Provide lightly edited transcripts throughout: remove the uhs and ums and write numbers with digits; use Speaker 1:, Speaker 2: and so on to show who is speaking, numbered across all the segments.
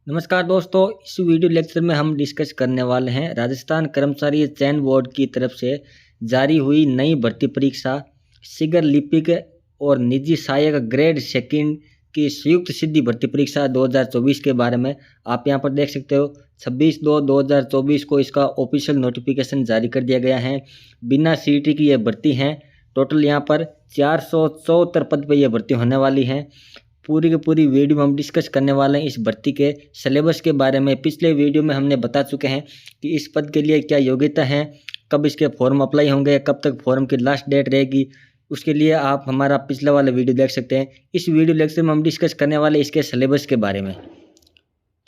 Speaker 1: नमस्कार दोस्तों, इस वीडियो लेक्चर में हम डिस्कस करने वाले हैं राजस्थान कर्मचारी चयन बोर्ड की तरफ से जारी हुई नई भर्ती परीक्षा शीघ्र लिपिक और निजी सहायक ग्रेड सेकंड की संयुक्त सीधी भर्ती परीक्षा 2024 के बारे में। आप यहां पर देख सकते हो 26/2/2024 को इसका ऑफिशियल नोटिफिकेशन जारी कर दिया गया है। बिना सीईटी की ये भर्ती है। टोटल यहाँ पर 474 पद पे ये भर्ती होने वाली है। पूरी की पूरी वीडियो में हम डिस्कस करने वाले हैं इस भर्ती के सिलेबस के बारे में। पिछले वीडियो में हमने बता चुके हैं कि इस पद के लिए क्या योग्यता है, कब इसके फॉर्म अप्लाई होंगे, कब तक फॉर्म की लास्ट डेट रहेगी। उसके लिए आप हमारा पिछला वाला वीडियो देख सकते हैं। इस वीडियो लेक्चर में हम डिस्कस करने वाले इसके सिलेबस के बारे में।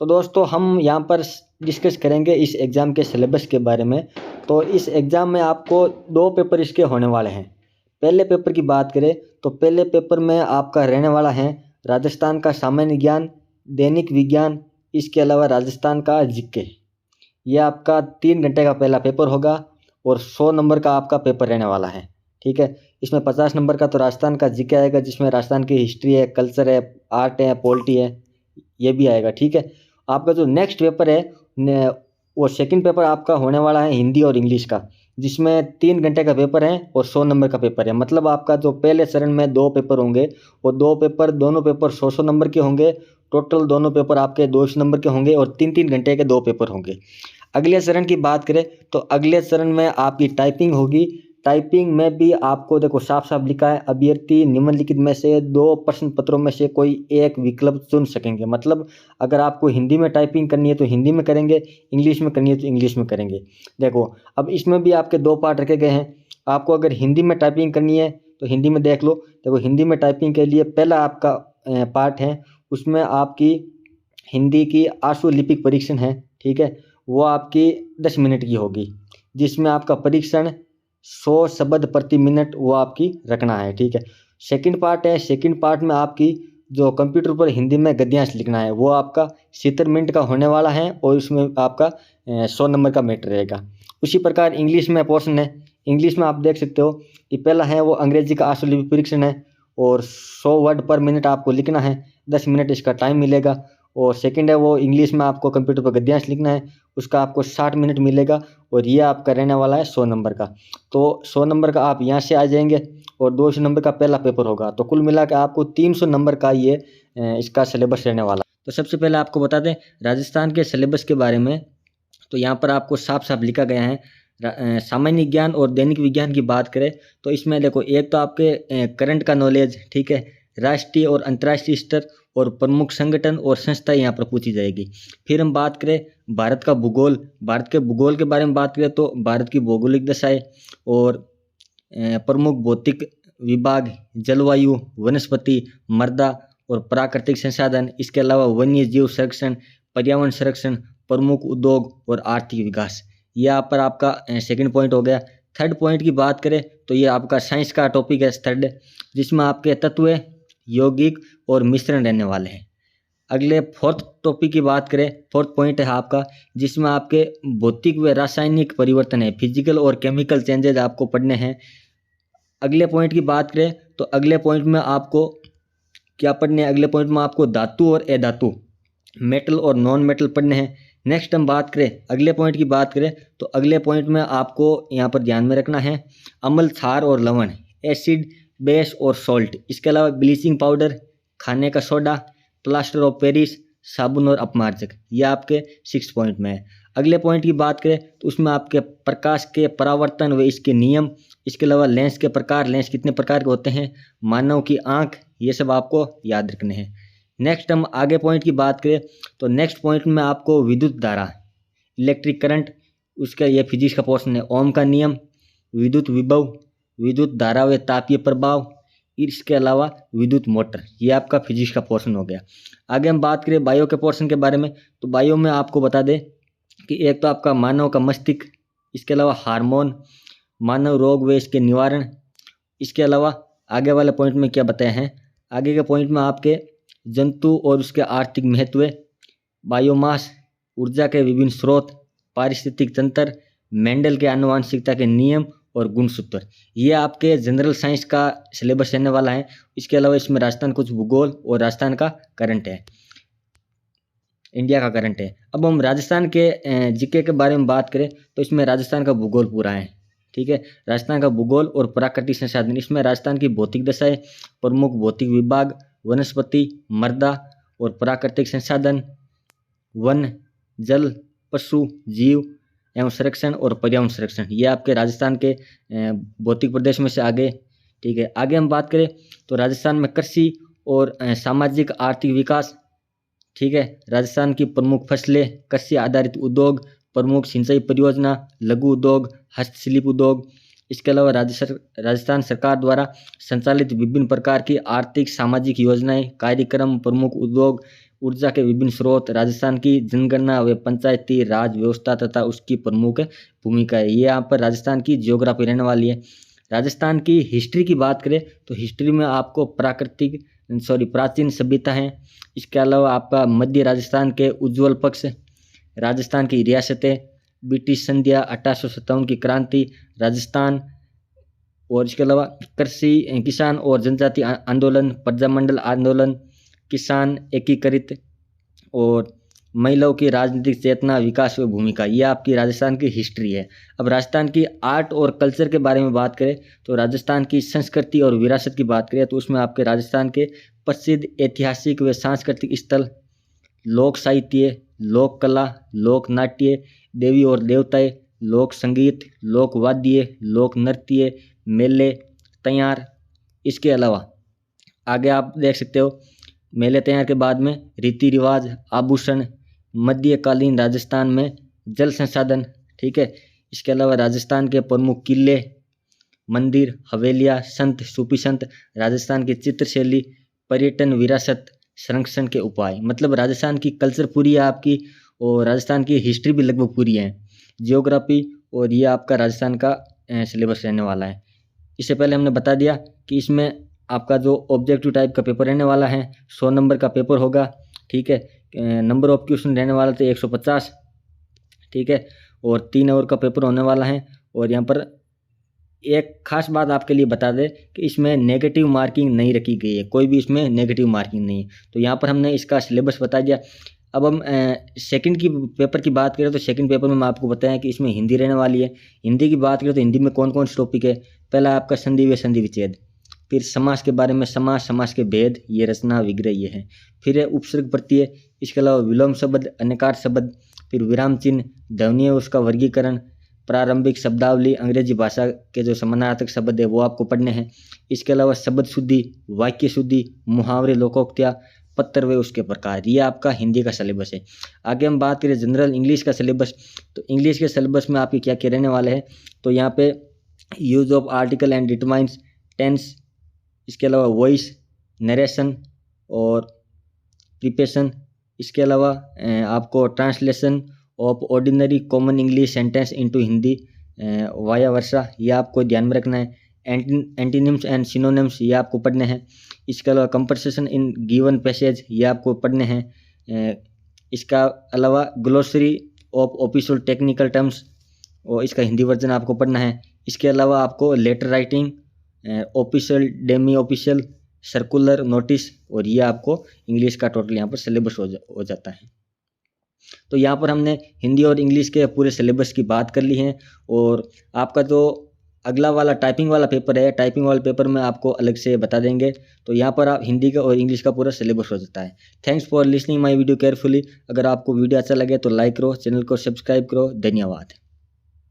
Speaker 1: तो दोस्तों, हम यहाँ पर डिस्कस करेंगे इस एग्ज़ाम के सिलेबस के बारे में। तो इस एग्ज़ाम में आपको 2 पेपर इसके होने वाले हैं। पहले पेपर की बात करें तो पहले पेपर में आपका रहने वाला है राजस्थान का सामान्य ज्ञान, दैनिक विज्ञान, इसके अलावा राजस्थान का जीके। यह आपका 3 घंटे का पहला पेपर होगा और 100 नंबर का आपका पेपर रहने वाला है। ठीक है, इसमें 50 नंबर का तो राजस्थान का जीके आएगा, जिसमें राजस्थान की हिस्ट्री है, कल्चर है, आर्ट है, पॉलिटी है, ये भी आएगा। ठीक है, आपका जो नेक्स्ट पेपर है वो सेकंड पेपर आपका होने वाला है हिंदी और इंग्लिश का, जिसमें 3 घंटे का पेपर है और 100 नंबर का पेपर है। मतलब आपका जो पहले चरण में 2 पेपर होंगे वो दोनों पेपर 100 नंबर के होंगे। टोटल दोनों पेपर आपके 200 नंबर के होंगे और 3-3 घंटे के 2 पेपर होंगे। अगले चरण की बात करें तो अगले चरण में आपकी टाइपिंग होगी। टाइपिंग में भी आपको देखो साफ साफ लिखा है, अभ्यर्थी निम्नलिखित में से 2 प्रश्न पत्रों में से कोई एक विकल्प चुन सकेंगे। मतलब अगर आपको हिंदी में टाइपिंग करनी है तो हिंदी में करेंगे, इंग्लिश में करनी है तो इंग्लिश में करेंगे। देखो, अब इसमें भी आपके 2 पार्ट रखे गए हैं। आपको अगर हिंदी में टाइपिंग करनी है तो हिंदी में देख लो। देखो, हिंदी में टाइपिंग के लिए पहला आपका पार्ट है, उसमें आपकी हिंदी की आशु लिपिक परीक्षण है। ठीक है, वो आपकी 10 मिनट की होगी, जिसमें आपका परीक्षण 100 शब्द प्रति मिनट वो आपकी रखना है। ठीक है, सेकंड पार्ट है। सेकंड पार्ट में आपकी जो कंप्यूटर पर हिंदी में गद्यांश लिखना है वो आपका 70 मिनट का होने वाला है और इसमें आपका 100 नंबर का मैटर रहेगा। उसी प्रकार इंग्लिश में पोर्शन है। इंग्लिश में आप देख सकते हो कि पहला है वो अंग्रेजी का आशुलिपि परीक्षण है और 100 वर्ड पर मिनट आपको लिखना है, 10 मिनट इसका टाइम मिलेगा। और सेकंड है वो इंग्लिश में आपको कंप्यूटर पर गद्यांश लिखना है, उसका आपको 60 मिनट मिलेगा और ये आपका रहने वाला है 100 नंबर का। तो 100 नंबर का आप यहाँ से आ जाएंगे और 200 नंबर का पहला पेपर होगा। तो कुल मिला के आपको 300 नंबर का ये इसका सिलेबस रहने वाला। तो सबसे पहले आपको बता दें राजस्थान के सिलेबस के बारे में। तो यहाँ पर आपको साफ साफ लिखा गया है। सामान्य ज्ञान और दैनिक विज्ञान की बात करें तो इसमें देखो, एक तो आपके करंट का नॉलेज, ठीक है, राष्ट्रीय और अंतर्राष्ट्रीय स्तर और प्रमुख संगठन और संस्था यहाँ पर पूछी जाएगी। फिर हम बात करें भारत का भूगोल, भारत के भूगोल के बारे में बात करें तो भारत की भौगोलिक दशाएं और प्रमुख भौतिक विभाग, जलवायु, वनस्पति, मृदा और प्राकृतिक संसाधन, इसके अलावा वन्य जीव संरक्षण, पर्यावरण संरक्षण, प्रमुख उद्योग और आर्थिक विकास। यहाँ पर आपका सेकंड पॉइंट हो गया। थर्ड पॉइंट की बात करें तो ये आपका साइंस का टॉपिक है थर्ड, जिसमें आपके तत्व, यौगिक और मिश्रण रहने वाले हैं। अगले फोर्थ टॉपिक की बात करें, फोर्थ पॉइंट है आपका, जिसमें आपके भौतिक व रासायनिक परिवर्तन है, फिजिकल और केमिकल चेंजेज आपको पढ़ने हैं। अगले पॉइंट की बात करें तो अगले पॉइंट में आपको क्या पढ़ने हैं, अगले पॉइंट में आपको धातु और अधातु, मेटल और नॉन मेटल पढ़ने हैं। नेक्स्ट हम बात करें अगले पॉइंट की बात करें तो अगले पॉइंट में आपको यहाँ पर ध्यान में रखना है अम्ल, क्षार और लवण, एसिड, बेस और सॉल्ट, इसके अलावा ब्लीचिंग पाउडर, खाने का सोडा, प्लास्टर ऑफ पेरिस, साबुन और अपमार्जक, ये आपके 6 पॉइंट में है। अगले पॉइंट की बात करें तो उसमें आपके प्रकाश के परावर्तन व इसके नियम, इसके अलावा लेंस के प्रकार, लेंस कितने प्रकार के होते हैं, मानव की आँख, ये सब आपको याद रखने हैं। नेक्स्ट हम आगे पॉइंट की बात करें तो नेक्स्ट पॉइंट में आपको विद्युत धारा, इलेक्ट्रिक करंट, उसका ये फिजिक्स का पोर्शन है, ओम का नियम, विद्युत विभव, विद्युत धारा व तापीय प्रभाव, इसके अलावा विद्युत मोटर, ये आपका फिजिक्स का पोर्शन हो गया। आगे हम बात करें बायो के पोर्शन के बारे में तो बायो में आपको बता दें कि एक तो आपका मानव का मस्तिष्क, इसके अलावा हार्मोन, मानव रोग व इसके निवारण, इसके अलावा आगे वाले पॉइंट में क्या बताया है, आगे के पॉइंट में आपके जंतु और उसके आर्थिक महत्व, बायोमास, ऊर्जा के विभिन्न स्रोत, पारिस्थितिक तंत्र, मेंडल के आनुवंशिकता के नियम और गुणसूत्र, ये आपके जनरल साइंस का सिलेबस रहने वाला है। इसके अलावा इसमें राजस्थान कुछ भूगोल और राजस्थान का करंट है। इंडिया का करंट है। अब हम राजस्थान के जीके के बारे में बात करें तो इसमें राजस्थान का भूगोल पूरा है, ठीक है। राजस्थान का भूगोल और प्राकृतिक संसाधन, इसमें राजस्थान की भौतिक दशाएं, प्रमुख भौतिक विभाग, वनस्पति, मृदा और प्राकृतिक संसाधन, वन, जल, पशु, जीव एवं संरक्षण और पर्यावरण संरक्षण, ये आपके राजस्थान के भौतिक प्रदेश में से आगे, ठीक है। आगे हम बात करें तो राजस्थान में कृषि और सामाजिक आर्थिक विकास, ठीक है। राजस्थान की प्रमुख फसलें, कृषि आधारित उद्योग, प्रमुख सिंचाई परियोजना, लघु उद्योग, हस्तशिल्प उद्योग। इसके अलावा राजस्थान सरकार द्वारा संचालित विभिन्न प्रकार की आर्थिक सामाजिक योजनाएं, कार्यक्रम, प्रमुख उद्योग, ऊर्जा के विभिन्न स्रोत, राजस्थान की जनगणना व पंचायती राज व्यवस्था तथा उसकी प्रमुख भूमिका है। ये यहाँ पर राजस्थान की जियोग्राफी रहने वाली है। राजस्थान की हिस्ट्री की बात करें तो हिस्ट्री में आपको प्राचीन सभ्यता है। इसके अलावा आपका मध्य राजस्थान के उज्ज्वल पक्ष, राजस्थान की रियासतें, ब्रिटिश संध्या, 1857 की क्रांति, राजस्थान, और इसके अलावा कृषि, किसान और जनजाति आंदोलन, प्रजामंडल आंदोलन, किसान एकीकृत और महिलाओं की राजनीतिक चेतना, विकास व भूमिका, ये आपकी राजस्थान की हिस्ट्री है। अब राजस्थान की आर्ट और कल्चर के बारे में बात करें तो राजस्थान की संस्कृति और विरासत की बात करें तो उसमें आपके राजस्थान के प्रसिद्ध ऐतिहासिक व सांस्कृतिक स्थल, लोक साहित्य, लोक कला, लोक नाट्य, देवी और देवताएं, लोक संगीत, लोक वाद्य, लोक नृत्य, मेले, त्योहार। इसके अलावा आगे आप देख सकते हो मेले त्योहार के बाद में रीति रिवाज, आभूषण, मध्यकालीन राजस्थान में जल संसाधन, ठीक है। इसके अलावा राजस्थान के प्रमुख किले, मंदिर, हवेलियाँ, संत, सूफी संत, राजस्थान की चित्रशैली, पर्यटन, विरासत, संरक्षण के उपाय, मतलब राजस्थान की कल्चर पूरी है आपकी और राजस्थान की हिस्ट्री भी लगभग पूरी है, जियोग्राफी, और ये आपका राजस्थान का सिलेबस रहने वाला है। इससे पहले हमने बता दिया कि इसमें आपका जो ऑब्जेक्टिव टाइप का पेपर रहने वाला है 100 नंबर का पेपर होगा, ठीक है। नंबर ऑफ क्वेश्चन रहने वाला थे 150, ठीक है, और 3 आवर का पेपर होने वाला है। और यहाँ पर एक खास बात आपके लिए बता दें कि इसमें नेगेटिव मार्किंग नहीं रखी गई है, कोई भी इसमें नेगेटिव मार्किंग नहीं है। तो यहाँ पर हमने इसका सिलेबस बता दिया। अब हम सेकंड की पेपर की बात करें तो सेकंड पेपर में मैं आपको बताया कि इसमें हिंदी रहने वाली है। हिंदी की बात करें तो हिंदी में कौन कौन से टॉपिक है, पहला आपका संधि व संधि विच्छेद, फिर समास के बारे में, समास के भेद, ये रचना विग्रह ये है, फिर है उपसर्ग प्रत्यय, इसके अलावा विलोम शब्द, अनकार शब्द, फिर विराम चिन्ह, ध्वनि उसका वर्गीकरण, प्रारंभिक शब्दावली, अंग्रेजी भाषा के जो समानार्थक शब्द है वो आपको पढ़ने हैं। इसके अलावा शब्द शुद्धि, वाक्य शुद्धि, मुहावरे, लोकोक्तियाँ, पत्र व उसके प्रकार, ये आपका हिंदी का सिलेबस है। आगे हम बात करें जनरल इंग्लिश का सिलेबस, तो इंग्लिश के सिलेबस में आपके क्या क्या रहने वाले हैं, तो यहाँ पे use of article and determines, tense, इसके अलावा वॉइस, नरेशन और प्रिपेशन, इसके अलावा आपको translation of ordinary common English sentence into Hindi vice versa, ये आपको ध्यान में रखना है। एंटीनिम्स एंड सिनोनिम्स, ये आपको पढ़ने हैं। इसके अलावा कंपरसेशन इन गिवन पैसेज, ये आपको पढ़ने हैं। इसका अलावा glossary of official technical terms, और इसका हिंदी वर्जन आपको पढ़ना है। इसके अलावा आपको letter writing, official, demi official, circular, notice, और ये आपको इंग्लिश का टोटल यहाँ पर सिलेबस हो जाता है। तो यहाँ पर हमने हिंदी और इंग्लिश के पूरे सिलेबस की बात कर ली है। और आपका जो अगला वाला टाइपिंग वाला पेपर है, टाइपिंग वाले पेपर में आपको अलग से बता देंगे। तो यहाँ पर आप हिंदी का और इंग्लिश का पूरा सिलेबस हो जाता है। Thanks for listening my video carefully. अगर आपको वीडियो अच्छा लगे तो लाइक करो, चैनल को सब्सक्राइब करो। धन्यवाद।